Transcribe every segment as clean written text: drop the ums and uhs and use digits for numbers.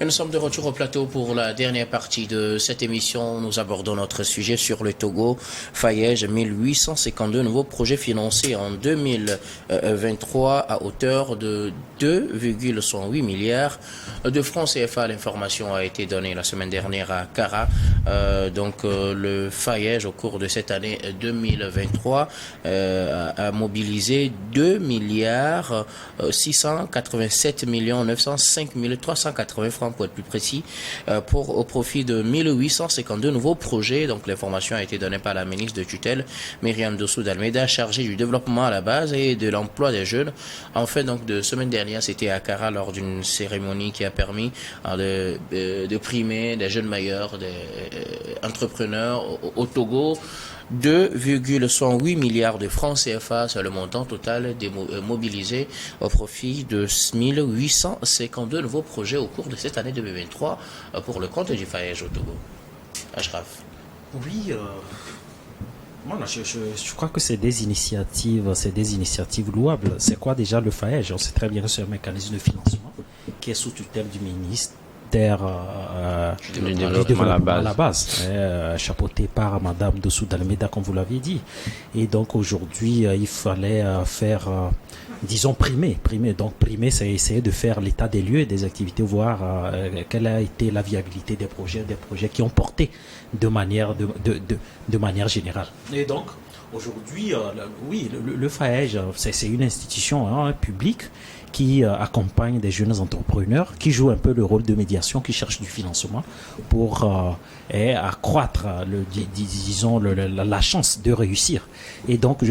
Et nous sommes de retour au plateau pour la dernière partie de cette émission. Nous abordons notre sujet sur le Togo. Fayège, 1852 nouveaux projets financés en 2023 à hauteur de 2,108 milliards de francs CFA. L'information a été donnée la semaine dernière à Kara. Le Fayège, au cours de cette année 2023, a mobilisé 2 milliards 687 millions 905 380 francs pour être plus précis, au profit de 1852 nouveaux projets. Donc l'information a été donnée par la ministre de tutelle, Myriam Dossou d'Almeida, chargée du développement à la base et de l'emploi des jeunes. En fait, donc, de semaine dernière, c'était à Kara lors d'une cérémonie qui a permis de primer des jeunes meilleurs, des entrepreneurs au Togo. 2,108 milliards de francs CFA, c'est le montant total mobilisé au profit de 1852 nouveaux projets au cours de cette année 2023 pour le compte du Fayège au Togo. Ashraf. Oui, je crois que c'est des initiatives louables. C'est quoi déjà le Fayège? On sait très bien que c'est un mécanisme de financement qui est sous tutelle du ministre du développement à la base, chapeauté par Madame Dossou d'Almeida, comme vous l'avez dit. Et donc aujourd'hui, il fallait faire, disons, primer. Donc primer, c'est essayer de faire l'état des lieux des activités, voir quelle a été la viabilité des projets qui ont porté de manière générale. Et donc aujourd'hui, le Fayège, c'est une institution publique qui accompagne des jeunes entrepreneurs, qui jouent un peu le rôle de médiation, qui cherchent du financement pour accroître la chance de réussir. Et donc,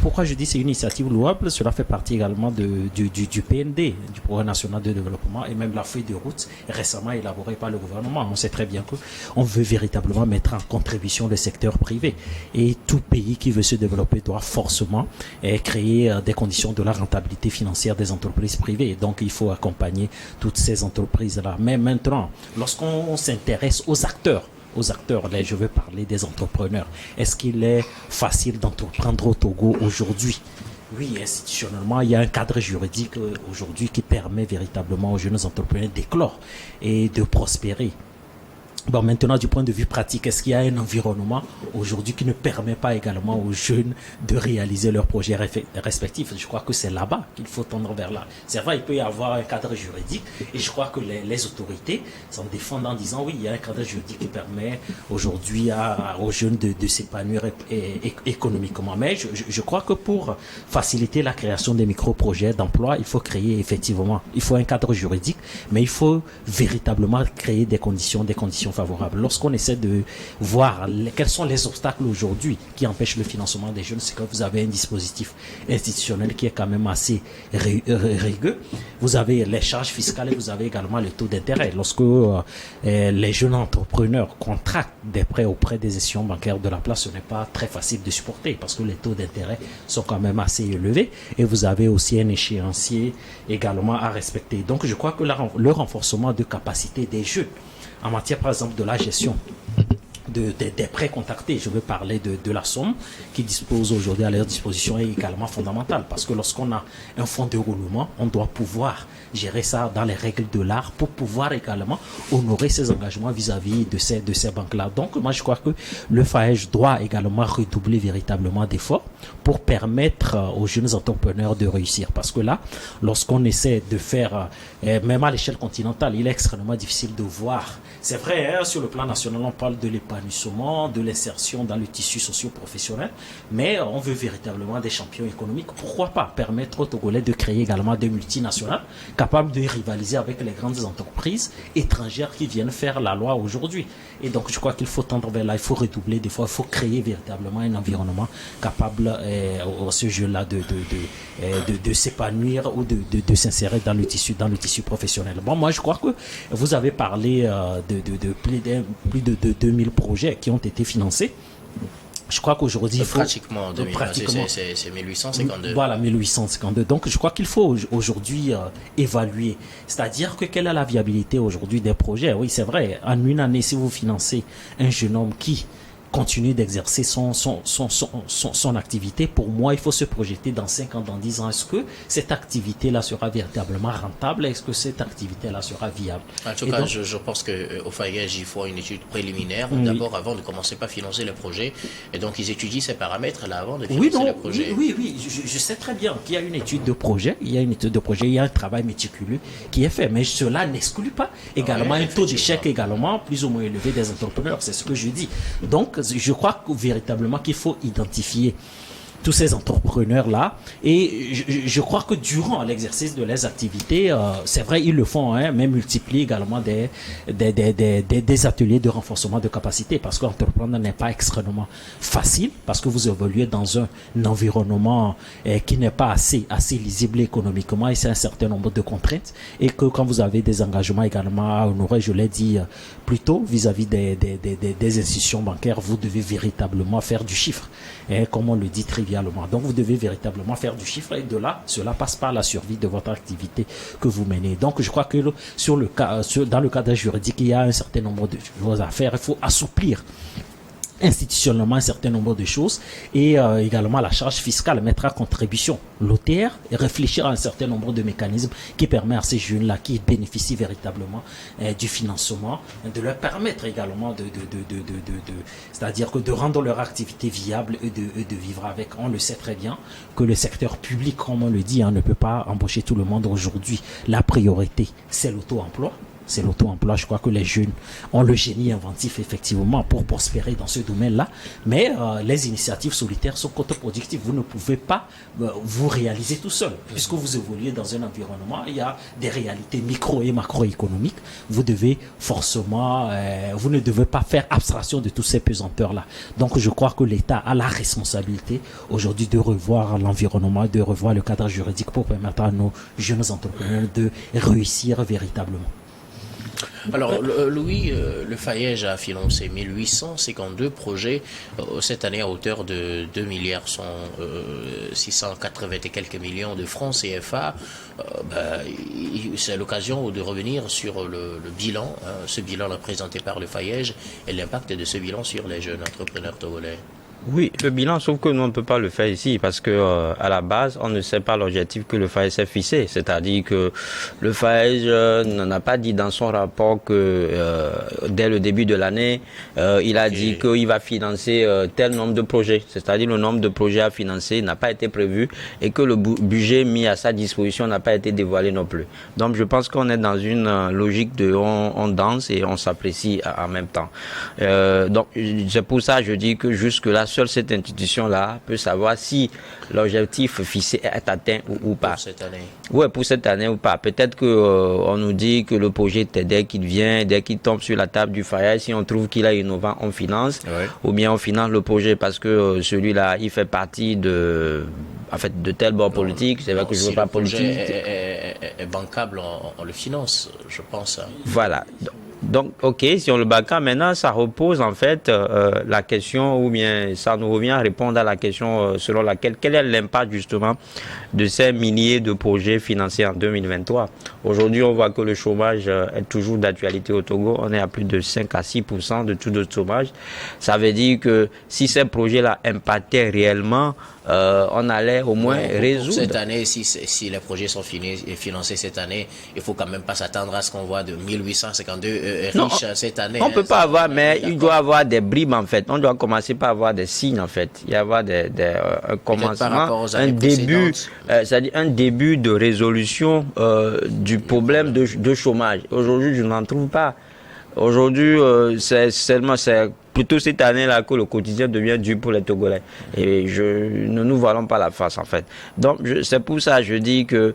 pourquoi je dis c'est une initiative louable? Cela fait partie également du PND, du Programme national de développement, et même la feuille de route récemment élaborée par le gouvernement. On sait très bien qu'on veut véritablement mettre en contribution le secteur privé. Et tout pays qui veut se développer doit forcément créer des conditions de la rentabilité financière des entreprises privées. Donc, il faut accompagner toutes ces entreprises-là. Mais maintenant, lorsqu'on s'intéresse aux acteurs, là, je veux parler des entrepreneurs. Est-ce qu'il est facile d'entreprendre au Togo aujourd'hui? Oui, institutionnellement, il y a un cadre juridique aujourd'hui qui permet véritablement aux jeunes entrepreneurs d'éclore et de prospérer. Bon, maintenant, du point de vue pratique, est-ce qu'il y a un environnement aujourd'hui qui ne permet pas également aux jeunes de réaliser leurs projets respectifs? Je crois que c'est là-bas qu'il faut tendre vers là. C'est vrai, il peut y avoir un cadre juridique et je crois que les autorités s'en défendent en disant oui, il y a un cadre juridique qui permet aujourd'hui aux jeunes de s'épanouir économiquement. Mais je crois que pour faciliter la création des micro-projets d'emploi, il faut créer effectivement, il faut un cadre juridique, mais il faut véritablement créer des conditions favorable. Lorsqu'on essaie de voir quels sont les obstacles aujourd'hui qui empêchent le financement des jeunes, c'est que vous avez un dispositif institutionnel qui est quand même assez rigueux. Vous avez les charges fiscales et vous avez également le taux d'intérêt. Lorsque les jeunes entrepreneurs contractent des prêts auprès des institutions bancaires de la place, ce n'est pas très facile de supporter parce que les taux d'intérêt sont quand même assez élevés et vous avez aussi un échéancier également à respecter. Donc je crois que le renforcement de capacité des jeunes en matière, par exemple, de la gestion des prêts contractés, je veux parler de la somme qui dispose aujourd'hui à leur disposition est également fondamentale parce que lorsqu'on a un fonds de roulement, on doit pouvoir gérer ça dans les règles de l'art pour pouvoir également honorer ses engagements vis-à-vis de ces banques-là. Donc, moi, je crois que le Fayège doit également redoubler véritablement d'efforts pour permettre aux jeunes entrepreneurs de réussir. Parce que là, lorsqu'on essaie de faire, même à l'échelle continentale, il est extrêmement difficile de voir. C'est vrai, hein, sur le plan national, on parle de l'épanouissement, de l'insertion dans le tissu socio-professionnel, mais on veut véritablement des champions économiques. Pourquoi pas permettre aux Togolais de créer également des multinationales capables de rivaliser avec les grandes entreprises étrangères qui viennent faire la loi aujourd'hui. Et donc, je crois qu'il faut tendre vers là, il faut redoubler des fois, il faut créer véritablement un environnement capable à ce jeu-là de s'épanouir ou de s'insérer dans le tissu professionnel. Bon, moi, je crois que vous avez parlé de plus de 2000 projets qui ont été financés. Je crois qu'aujourd'hui, pratiquement, c'est 1852. Voilà, 1852. Donc, je crois qu'il faut aujourd'hui évaluer. C'est-à-dire que quelle est la viabilité aujourd'hui des projets? Oui, c'est vrai. En une année, si vous financez un jeune homme qui continuer d'exercer son activité. Pour moi, il faut se projeter dans 5 ans, dans 10 ans. Est-ce que cette activité-là sera véritablement rentable? Est-ce que cette activité-là sera viable? En tout cas, je pense qu'au Fayège, il faut une étude préliminaire, d'abord, avant de commencer par financer le projet. Et donc, ils étudient ces paramètres-là avant de financer le projet. Oui. Je sais très bien qu'il y a une étude de projet, il y a un travail méticuleux qui est fait. Mais cela n'exclut pas également un taux d'échec également plus ou moins élevé des entrepreneurs. C'est ce que je dis. Donc, je crois véritablement qu'il faut identifier tous ces entrepreneurs-là. Et je crois que durant l'exercice de leurs activités, c'est vrai, ils le font, mais multiplient également des ateliers de renforcement de capacité, parce qu'entreprendre n'est pas extrêmement facile, parce que vous évoluez dans un environnement qui n'est pas assez lisible économiquement, et c'est un certain nombre de contraintes, et que quand vous avez des engagements également à honorer, je l'ai dit plus tôt, vis-à-vis des institutions bancaires, vous devez véritablement faire du chiffre, comme on le dit trivialement. Donc, vous devez véritablement faire du chiffre, et de là, cela passe par la survie de votre activité que vous menez. Donc, je crois que dans le cadre juridique, il y a un certain nombre de choses à faire. Il faut assouplir institutionnellement un certain nombre de choses, et également la charge fiscale, mettre à contribution l'OTR et réfléchir à un certain nombre de mécanismes qui permettent à ces jeunes-là qui bénéficient véritablement du financement, de leur permettre également c'est-à-dire que de rendre leur activité viable et de vivre avec. On le sait très bien que le secteur public, comme on le dit, ne peut pas embaucher tout le monde aujourd'hui. La priorité, c'est l'auto-emploi. C'est l'auto-emploi. Je crois que les jeunes ont le génie inventif, effectivement, pour prospérer dans ce domaine-là. Mais les initiatives solitaires sont contre-productives. Vous ne pouvez pas vous réaliser tout seul. Puisque vous évoluez dans un environnement, il y a des réalités micro- et macroéconomiques. Vous devez forcément, vous ne devez pas faire abstraction de toutes ces pesanteurs-là. Donc, je crois que l'État a la responsabilité aujourd'hui de revoir l'environnement, de revoir le cadre juridique pour permettre à nos jeunes entrepreneurs de réussir véritablement. Alors, Louis, le Fayège a financé 1852 projets cette année à hauteur de 2 milliards 680 et quelques millions de francs CFA. C'est l'occasion de revenir sur le bilan, ce bilan présenté par le Fayège, et l'impact de ce bilan sur les jeunes entrepreneurs togolais. Oui, le bilan, sauf que nous on ne peut pas le faire ici parce que à la base, on ne sait pas l'objectif que le FAES s'est fixé. C'est-à-dire que le FAES n'en a pas dit dans son rapport que dès le début de l'année, il a dit qu'il va financer tel nombre de projets. C'est-à-dire le nombre de projets à financer n'a pas été prévu et que le budget mis à sa disposition n'a pas été dévoilé non plus. Donc je pense qu'on est dans une logique de on danse et on s'apprécie en même temps. Donc c'est pour ça que je dis que jusque-là, seule cette institution-là peut savoir si l'objectif fixé est atteint ou pas. Pour cette année. Oui, pour cette année ou pas. Peut-être que on nous dit que le projet, dès qu'il tombe sur la table du Fayège, si on trouve qu'il est innovant, on finance. Ouais. Ou bien on finance le projet parce que celui-là, il fait partie de tel bord politique. C'est vrai que je ne veux pas politique. Si le projet est bancable, on le finance, je pense. Voilà. Donc, ok, si on le banca, maintenant, ça repose en fait la question, ou bien ça nous revient à répondre à la question selon laquelle, quel est l'impact justement de ces milliers de projets financés en 2023. Aujourd'hui, on voit que le chômage est toujours d'actualité au Togo. On est à plus de 5 à 6% de tout notre chômage. Ça veut dire que si ces projets-là impactaient réellement, on allait au moins résoudre. Cette année, si les projets sont financés cette année, il faut quand même pas s'attendre à ce qu'on voit de 1852 riches cette année. On peut pas avoir, mais il doit y avoir des bribes en fait. On doit commencer par avoir des signes en fait. Il y avoir un commencement, un début, c'est-à-dire un début de résolution du problème de chômage. Aujourd'hui, je n'en trouve pas. Aujourd'hui, c'est plutôt cette année-là que le quotidien devient dur pour les Togolais. Et ne nous voilons pas la face, en fait. Donc, c'est pour ça que je dis que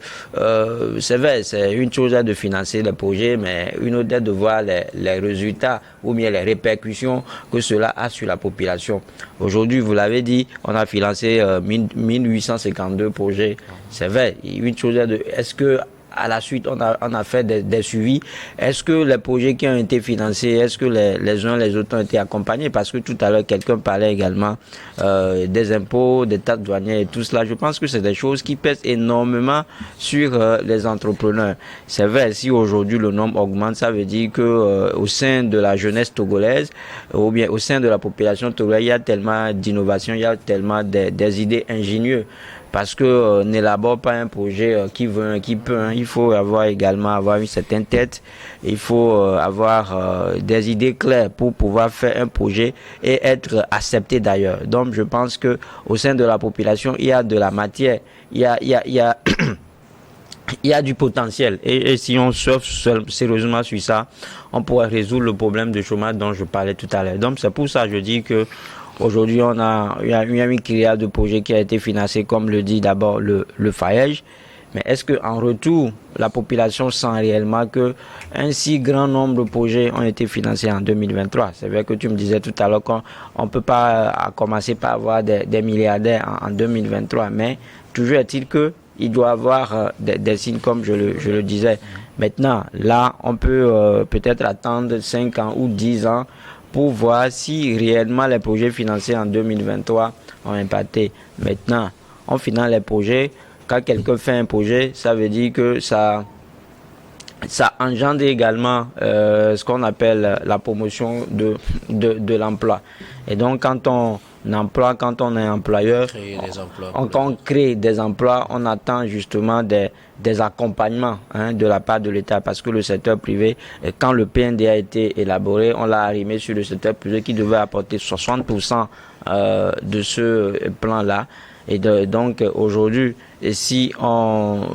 c'est vrai, c'est une chose de financer les projets, mais une autre est de voir les résultats ou bien les répercussions que cela a sur la population. Aujourd'hui, vous l'avez dit, on a financé 1852 projets. C'est vrai, une chose est de... Est-ce que à la suite, on a fait des suivis. Est-ce que les projets qui ont été financés, est-ce que les uns les autres ont été accompagnés? Parce que tout à l'heure, quelqu'un parlait également des impôts, des taxes douanières et tout cela. Je pense que c'est des choses qui pèsent énormément sur les entrepreneurs. C'est vrai, si aujourd'hui le nombre augmente, ça veut dire que au sein de la jeunesse togolaise, ou bien au sein de la population togolaise, il y a tellement d'innovation, il y a tellement des idées ingénieuses. Parce que n'élabore pas un projet qui veut, qui peut. Il faut également avoir une certaine tête. Il faut avoir des idées claires pour pouvoir faire un projet et être accepté d'ailleurs. Donc je pense que au sein de la population, il y a de la matière, il y a il y a du potentiel. Et si on surfe sérieusement sur ça, on pourrait résoudre le problème de chômage dont je parlais tout à l'heure. Donc c'est pour ça que je dis que aujourd'hui, il y a une criade de projets qui a été financé, comme le dit d'abord le FAEJ. Mais est-ce qu'en retour, la population sent réellement qu'un si grand nombre de projets ont été financés en 2023? C'est vrai que tu me disais tout à l'heure qu'on ne peut pas commencer par avoir des milliardaires en 2023. Mais toujours est-il qu'il doit y avoir des signes, comme je le disais. Maintenant, là, on peut peut-être attendre 5 ans ou 10 ans pour voir si réellement les projets financés en 2023 ont impacté. Maintenant, on finance les projets. Quand quelqu'un fait un projet, ça veut dire que ça engendre également ce qu'on appelle la promotion de l'emploi. Et donc, quand on est employeur, on crée des emplois, on attend justement des accompagnements de la part de l'État, parce que le secteur privé, quand le PND a été élaboré, on l'a arrimé sur le secteur privé qui devait apporter 60% de ce plan-là. Et donc aujourd'hui, si on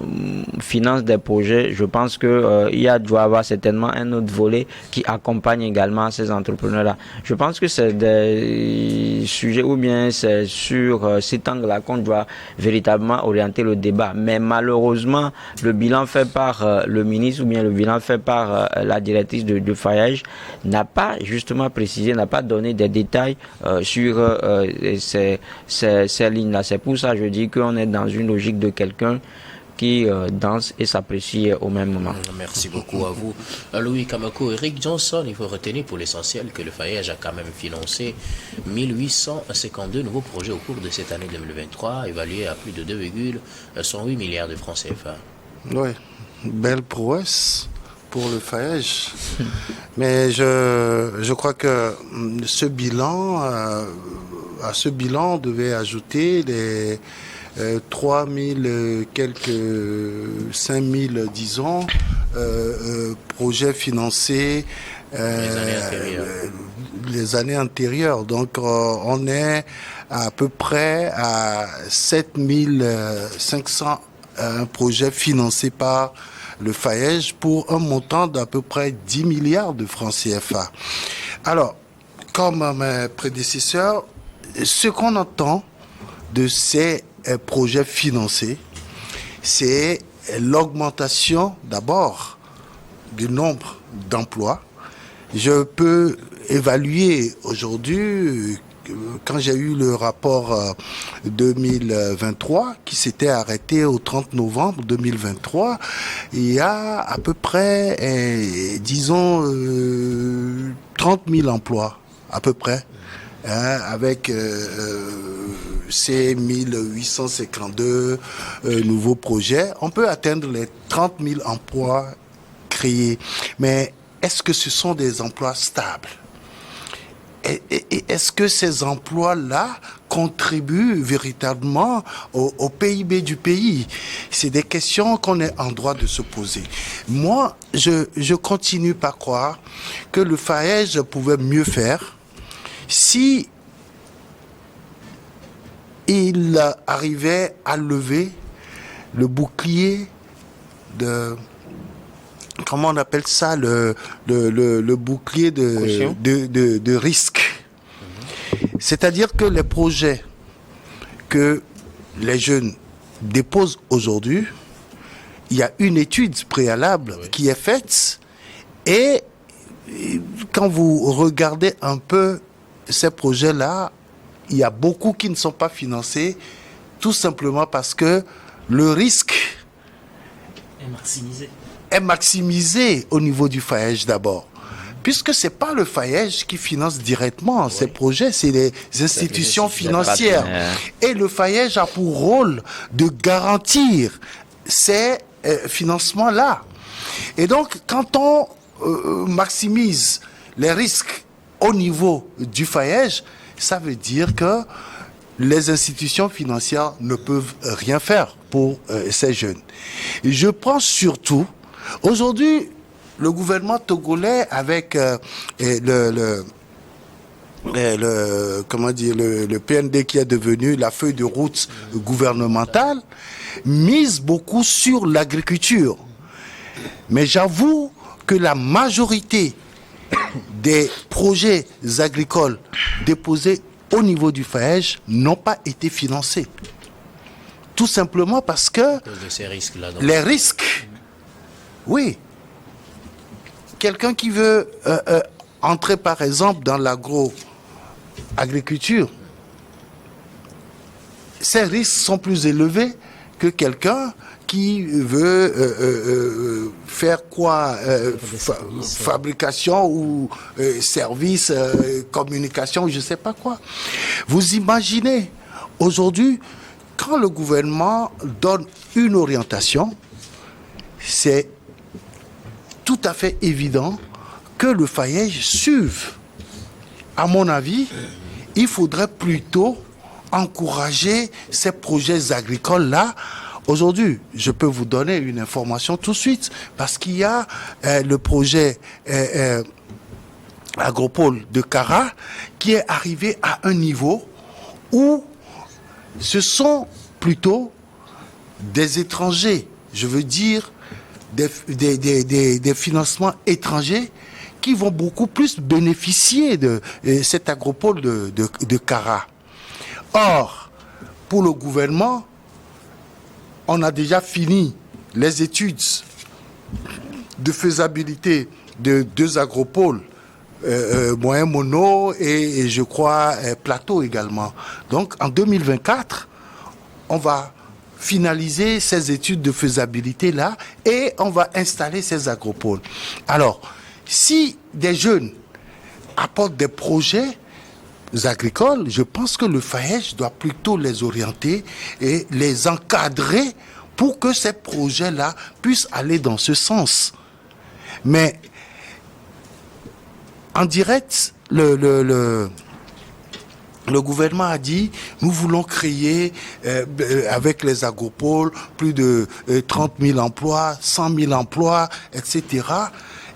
finance des projets, je pense que doit y avoir certainement un autre volet qui accompagne également ces entrepreneurs-là. Je pense que c'est des sujets, ou bien c'est sur cet angle-là qu'on doit véritablement orienter le débat. Mais malheureusement, le bilan fait par le ministre, ou bien le bilan fait par la directrice de FAEJ n'a pas justement précisé, n'a pas donné des détails sur ces lignes-là. C'est pour ça que je dis qu'on est dans une logique de quelqu'un qui danse et s'apprécie au même moment. Merci beaucoup à vous. Louis Kamako, Eric Johnson, il faut retenir pour l'essentiel que le FAEJ a quand même financé 1852 nouveaux projets au cours de cette année 2023, évalués à plus de 2,108 milliards de francs CFA. Oui, belle prouesse pour le FAEJ. Mais je crois que ce bilan, à ce bilan, on devait ajouter les 3000 quelques 5000 disons projets financés les années antérieures. Donc on est à peu près à 7500 projets financés par le FAEJ pour un montant d'à peu près 10 milliards de francs CFA. Alors, comme mes prédécesseurs, ce qu'on entend de ces projets financés, c'est l'augmentation d'abord du nombre d'emplois. Je peux évaluer aujourd'hui, quand j'ai eu le rapport 2023 qui s'était arrêté au 30 novembre 2023, il y a à peu près, disons, 30 000 emplois, à peu près. Avec ces 1852 nouveaux projets, on peut atteindre les 30 000 emplois créés. Mais est-ce que ce sont des emplois stables? Et est-ce que ces emplois-là contribuent véritablement au PIB du pays? C'est des questions qu'on est en droit de se poser. Moi, je continue par croire que le FAEJ pouvait mieux faire si il arrivait à lever le bouclier comment on appelle ça, le bouclier de risque. C'est-à-dire que les projets que les jeunes déposent aujourd'hui, il y a une étude préalable qui est faite, et quand vous regardez un peu ces projets-là, il y a beaucoup qui ne sont pas financés, tout simplement parce que le risque est maximisé au niveau du FAEJ d'abord. Puisque ce n'est pas le FAEJ qui finance directement ces projets, c'est les institutions financières. Et le FAEJ a pour rôle de garantir ces financements-là. Et donc, quand on maximise les risques au niveau du FAEJ, ça veut dire que les institutions financières ne peuvent rien faire pour ces jeunes. Et je pense surtout, aujourd'hui, le gouvernement togolais avec le PND qui est devenu la feuille de route gouvernementale, mise beaucoup sur l'agriculture. Mais j'avoue que la majorité des projets agricoles déposés au niveau du FAEJ n'ont pas été financés. Tout simplement parce que les risques, oui. Quelqu'un qui veut entrer, par exemple, dans l'agro-agriculture, ces risques sont plus élevés que quelqu'un qui veut faire quoi fabrication ou service, communication, je ne sais pas quoi. Vous imaginez, aujourd'hui, quand le gouvernement donne une orientation, c'est tout à fait évident que le FAEJ suive. À mon avis, il faudrait plutôt encourager ces projets agricoles-là. Aujourd'hui, je peux vous donner une information tout de suite, parce qu'il y a le projet Agropole de Kara qui est arrivé à un niveau où ce sont plutôt des étrangers, je veux dire, des financements étrangers qui vont beaucoup plus bénéficier de cet agropole de Kara. Or, pour le gouvernement, on a déjà fini les études de faisabilité de 2 agropoles, Moyen Mono et je crois Plateau également. Donc en 2024, on va finaliser ces études de faisabilité-là et on va installer ces agropoles. Alors, si des jeunes apportent des projets agricoles, je pense que le FAEJ doit plutôt les orienter et les encadrer pour que ces projets-là puissent aller dans ce sens. Mais en direct, le gouvernement a dit, nous voulons créer avec les agropoles plus de 30 000 emplois, 100 000 emplois, etc.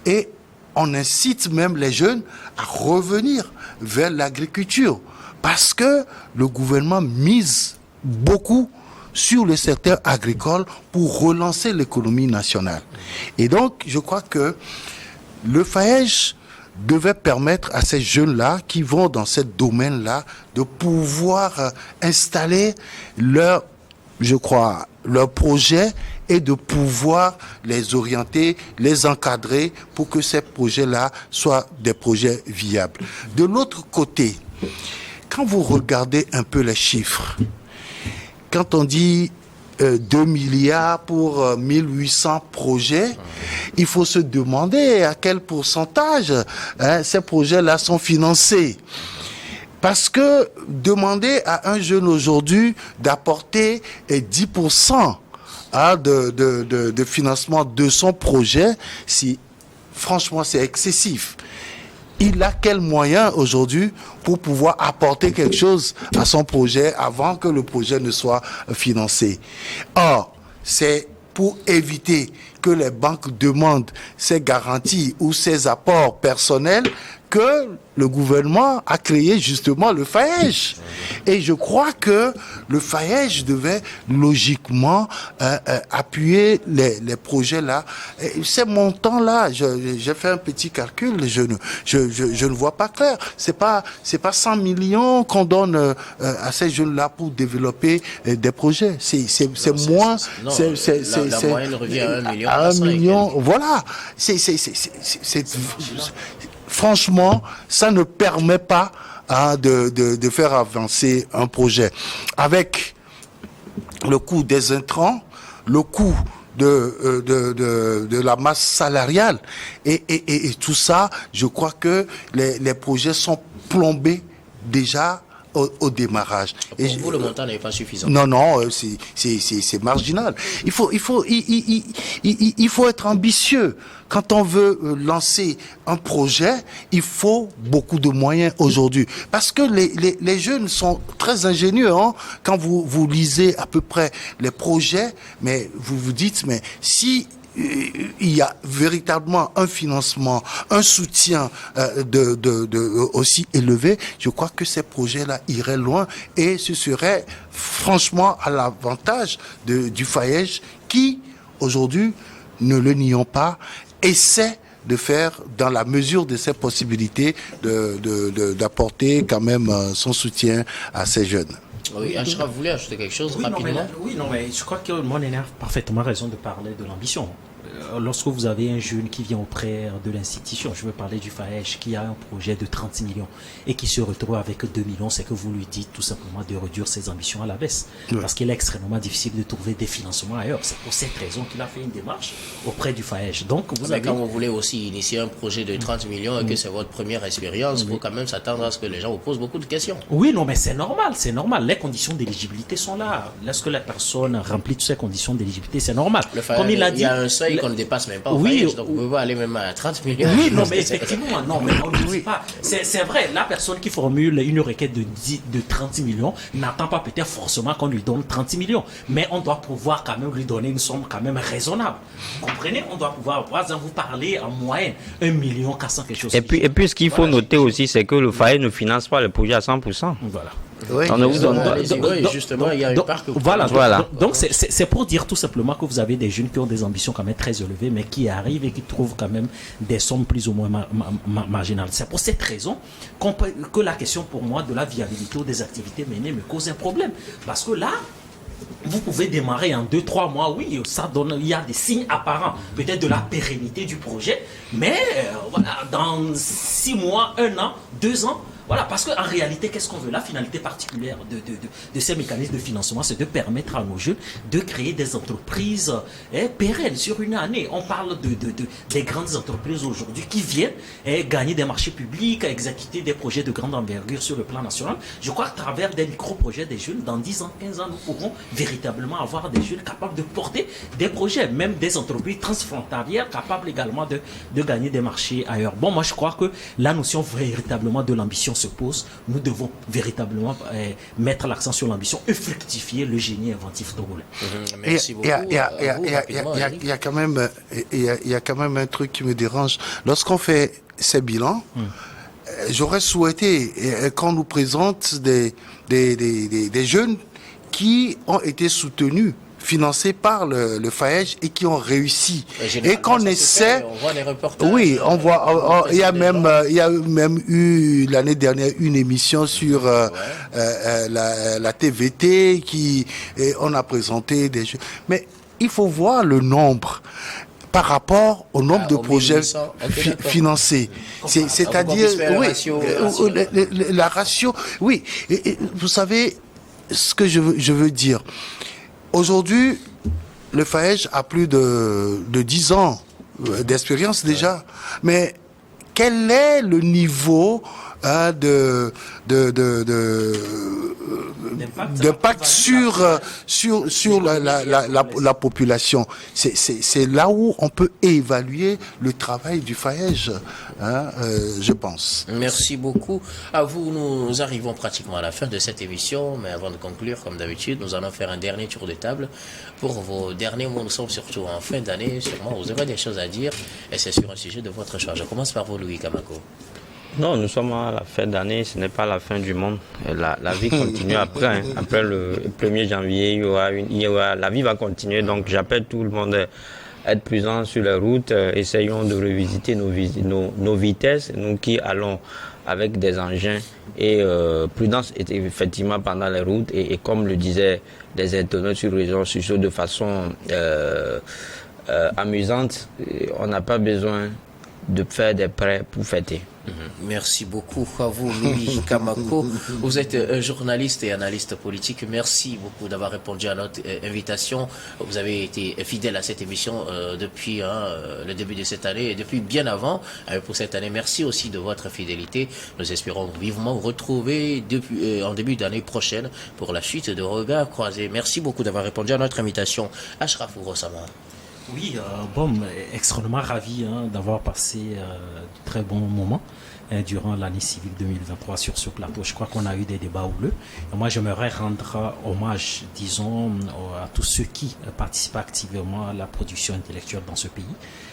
Et on incite même les jeunes à revenir vers l'agriculture parce que le gouvernement mise beaucoup sur le secteur agricole pour relancer l'économie nationale. Et donc, je crois que le FAEJ devait permettre à ces jeunes-là qui vont dans ce domaine-là de pouvoir installer leur projet et de pouvoir les orienter, les encadrer pour que ces projets-là soient des projets viables. De l'autre côté, quand vous regardez un peu les chiffres, quand on dit 2 milliards pour 1800 projets, il faut se demander à quel pourcentage ces projets-là sont financés. Parce que demander à un jeune aujourd'hui d'apporter 10% de financement de son projet, franchement c'est excessif. Il a quel moyen aujourd'hui pour pouvoir apporter quelque chose à son projet avant que le projet ne soit financé? Or, c'est pour éviter que les banques demandent ces garanties ou ces apports personnels que le gouvernement a créé justement le FAEJ. Et je crois que le FAEJ devait logiquement appuyer les projets-là. Et ces montants-là, j'ai fait un petit calcul, je ne vois pas clair. C'est pas 100 millions qu'on donne à ces jeunes-là pour développer des projets. C'est moins. La moyenne revient à 1 million. Voilà. Franchement, ça ne permet pas de faire avancer un projet. Avec le coût des intrants, le coût de la masse salariale. Et tout ça, je crois que les projets sont plombés déjà au démarrage. Pour vous, le montant n'est pas suffisant. Non, c'est marginal. Il faut être ambitieux. Quand on veut lancer un projet, il faut beaucoup de moyens aujourd'hui. Parce que les jeunes sont très ingénieux, hein. Quand vous lisez à peu près les projets, mais vous vous dites, mais si il y a véritablement un financement, un soutien aussi élevé, je crois que ces projets-là iraient loin et ce serait franchement à l'avantage du FAEJ qui, aujourd'hui, ne le nions pas, essaie de faire dans la mesure de ses possibilités d'apporter quand même son soutien à ces jeunes. Oui, Achraf, vous voulez ajouter quelque chose rapidement? Mais je crois que Monéné a parfaitement raison de parler de l'ambition. Lorsque vous avez un jeune qui vient auprès de l'institution, je veux parler du FAEJ, qui a un projet de 30 millions et qui se retrouve avec 2 millions, c'est que vous lui dites tout simplement de réduire ses ambitions à la baisse. Oui. Parce qu'il est extrêmement difficile de trouver des financements ailleurs. C'est pour cette raison qu'il a fait une démarche auprès du FAEJ. Donc, quand vous voulez aussi initier un projet de 30 millions et que c'est votre première expérience, il faut quand même s'attendre à ce que les gens vous posent beaucoup de questions. Oui, non, mais c'est normal. Les conditions d'éligibilité sont là. Lorsque la personne remplit toutes ces conditions d'éligibilité, c'est normal. Comme il a dit, il y a un seuil qu'on ne dépasse même pas au FAEJ, donc vous pouvez aller même à 30 millions. Oui, non, mais effectivement, non, mais on ne dit pas. C'est vrai, la personne qui formule une requête de 30 millions n'attend pas peut-être forcément qu'on lui donne 30 millions, mais on doit pouvoir quand même lui donner une somme quand même raisonnable. Vous comprenez? On doit pouvoir, par exemple, vous parler en moyenne 1 million 400 quelque chose. Et puis ce qu'il faut noter aussi, c'est que le FAEJ ne finance pas le projet à 100%. Voilà. Oui, justement, il y a une part que voilà. Donc, c'est pour dire tout simplement que vous avez des jeunes qui ont des ambitions quand même très élevées, mais qui arrivent et qui trouvent quand même des sommes plus ou moins marginales. C'est pour cette raison que la question pour moi de la viabilité ou des activités menées me cause un problème. Parce que là, vous pouvez démarrer en 2-3 mois, oui, ça donne, il y a des signes apparents, peut-être de la pérennité du projet, mais voilà, dans 6 mois, 1 an, 2 ans, voilà, parce qu'en réalité, qu'est-ce qu'on veut? La finalité particulière de ces mécanismes de financement, c'est de permettre à nos jeunes de créer des entreprises pérennes sur une année. On parle des grandes entreprises aujourd'hui qui viennent gagner des marchés publics, exécuter des projets de grande envergure sur le plan national. Je crois qu'à travers des micro-projets des jeunes, dans 10 ans, 15 ans, nous pourrons véritablement avoir des jeunes capables de porter des projets, même des entreprises transfrontalières capables également de gagner des marchés ailleurs. Bon, moi, je crois que la notion véritablement de l'ambition se pose, nous devons véritablement mettre l'accent sur l'ambition et fructifier le génie inventif togolais. Merci beaucoup. Il y a quand même un truc qui me dérange. Lorsqu'on fait ces bilans, j'aurais souhaité qu'on nous présente des jeunes qui ont été soutenus, financés par le FAEJ et qui ont réussi. Et qu'on essaie... On voit les reportages. Oui, on voit... Il y a même eu l'année dernière une émission sur la TVT on a présenté des jeux. Mais il faut voir le nombre par rapport au nombre de projets financés. C'est-à-dire... la ratio... Oui, et vous savez ce que je veux dire. Aujourd'hui, le FAEJ a plus de 10 ans d'expérience déjà. Mais quel est le niveau d'impact sur la population? C'est là où on peut évaluer le travail du FAEJ, je pense. Merci beaucoup. À vous, nous arrivons pratiquement à la fin de cette émission, mais avant de conclure, comme d'habitude, nous allons faire un dernier tour de table. Pour vos derniers mots, nous sommes surtout en fin d'année, sûrement vous aurez des choses à dire, et c'est sur un sujet de votre choix. Je commence par vous, Louis Kamako. Non, nous sommes à la fin d'année, ce n'est pas la fin du monde. La vie continue après. Après le 1er janvier, la vie va continuer. Donc j'appelle tout le monde à être prudent sur les routes. Essayons de revisiter nos vitesses, nous qui allons avec des engins. Et prudence est effectivement pendant les routes. Et comme le disaient des internautes sur les réseaux sociaux de façon amusante, on n'a pas besoin de faire des prêts pour fêter. Merci beaucoup à vous, Louis Kamako. Vous êtes journaliste et analyste politique. Merci beaucoup d'avoir répondu à notre invitation. Vous avez été fidèle à cette émission depuis le début de cette année et depuis bien avant pour cette année. Merci aussi de votre fidélité. Nous espérons vivement vous retrouver en début d'année prochaine pour la suite de Regards Croisés. Merci beaucoup d'avoir répondu à notre invitation. Ashraf Rossama. Oui, extrêmement ravi d'avoir passé de très bons moments durant l'année civile 2023 sur ce plateau. Je crois qu'on a eu des débats houleux. Et moi, j'aimerais rendre hommage, disons, à tous ceux qui participent activement à la production intellectuelle dans ce pays.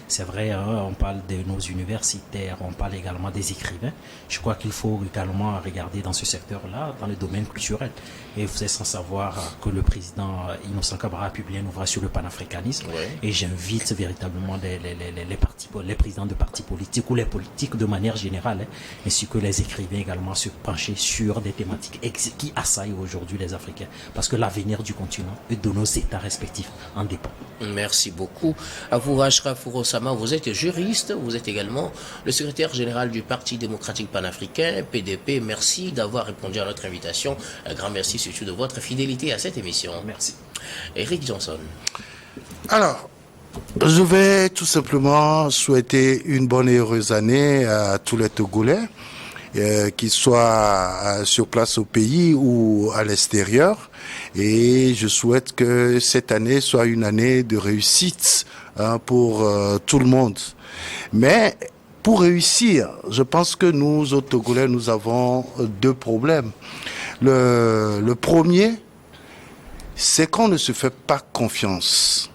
C'est vrai, on parle de nos universitaires, on parle également des écrivains. Je crois qu'il faut également regarder dans ce secteur-là, dans le domaine culturel. Et vous êtes sans savoir que le président Innocent Kabara a publié un ouvrage sur le panafricanisme. Ouais. Et j'invite véritablement les présidents de partis politiques ou les politiques de manière générale, ainsi que les écrivains également, se pencher sur des thématiques qui assaillent aujourd'hui les Africains. Parce que l'avenir du continent et de nos États respectifs en dépend. Merci beaucoup. À vous, Ashraf Rossama, vous êtes juriste, vous êtes également le secrétaire général du Parti démocratique panafricain, PDP. Merci d'avoir répondu à notre invitation. Un grand merci surtout de votre fidélité à cette émission. Merci. Eric Johnson. Alors, je vais tout simplement souhaiter une bonne et heureuse année à tous les Togolais, qu'ils soient sur place au pays ou à l'extérieur. Et je souhaite que cette année soit une année de réussite pour tout le monde. Mais pour réussir, je pense que nous, autres Togolais, nous avons deux problèmes. Le premier, c'est qu'on ne se fait pas confiance.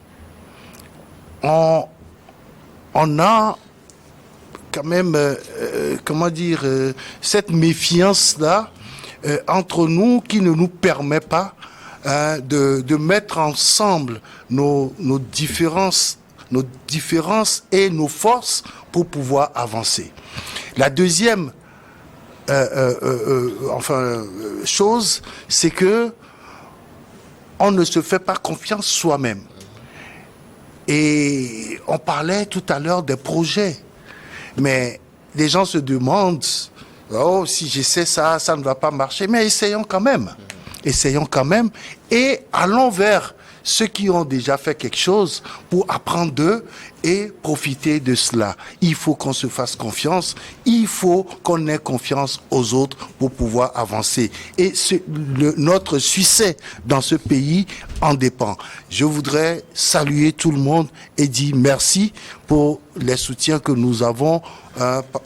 On a quand même, cette méfiance-là entre nous qui ne nous permet pas de mettre ensemble nos différences et nos forces pour pouvoir avancer. La deuxième chose, c'est que on ne se fait pas confiance soi-même. Et on parlait tout à l'heure des projets. Mais les gens se demandent, oh, si j'essaie ça, ça ne va pas marcher. Mais essayons quand même. Essayons quand même. Et allons vers ceux qui ont déjà fait quelque chose pour apprendre d'eux et profiter de cela. Il faut qu'on se fasse confiance. Il faut qu'on ait confiance aux autres pour pouvoir avancer. Et notre succès dans ce pays en dépend. Je voudrais saluer tout le monde et dire merci pour les soutiens que nous avons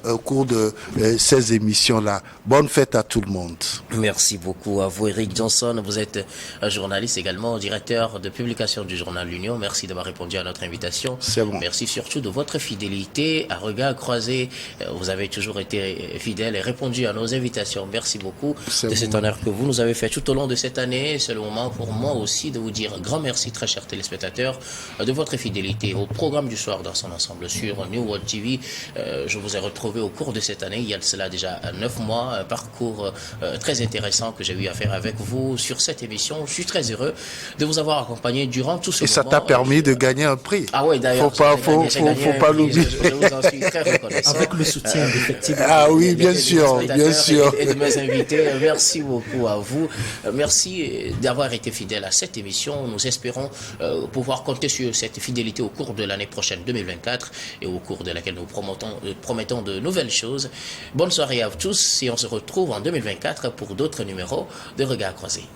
au cours de ces émissions-là. Bonne fête à tout le monde. Merci beaucoup à vous, Eric Johnson. Vous êtes un journaliste également, directeur de publication du journal L'Union. Merci d'avoir répondu à notre invitation. C'est bon. Merci surtout de votre fidélité à Regards Croisés. Vous avez toujours été fidèle et répondu à nos invitations. Merci beaucoup de cet honneur que vous nous avez fait tout au long de cette année. C'est le moment pour moi aussi de vous dire un grand merci, très chers téléspectateurs, de votre fidélité au programme du soir dans son ensemble sur New World TV. Je vous ai retrouvé au cours de cette année, il y a cela déjà 9 mois, un parcours très intéressant que j'ai eu à faire avec vous sur cette émission. Je suis très heureux de vous avoir accompagné durant tout ce moment. Et ça t'a permis de gagner un prix. Ah oui, d'ailleurs. Faut pas l'oublier. Je vous en suis très reconnaissant. Avec le soutien, effectivement. Ah oui, bien sûr, bien sûr. Et de mes invités. Merci beaucoup à vous. Merci d'avoir été fidèle à cette émission. Nous espérons pouvoir compter sur cette fidélité au cours de l'année prochaine 2024 et au cours de laquelle nous promettons de nouvelles choses. Bonne soirée à tous et on se retrouve en 2024 pour d'autres numéros de Regards Croisés.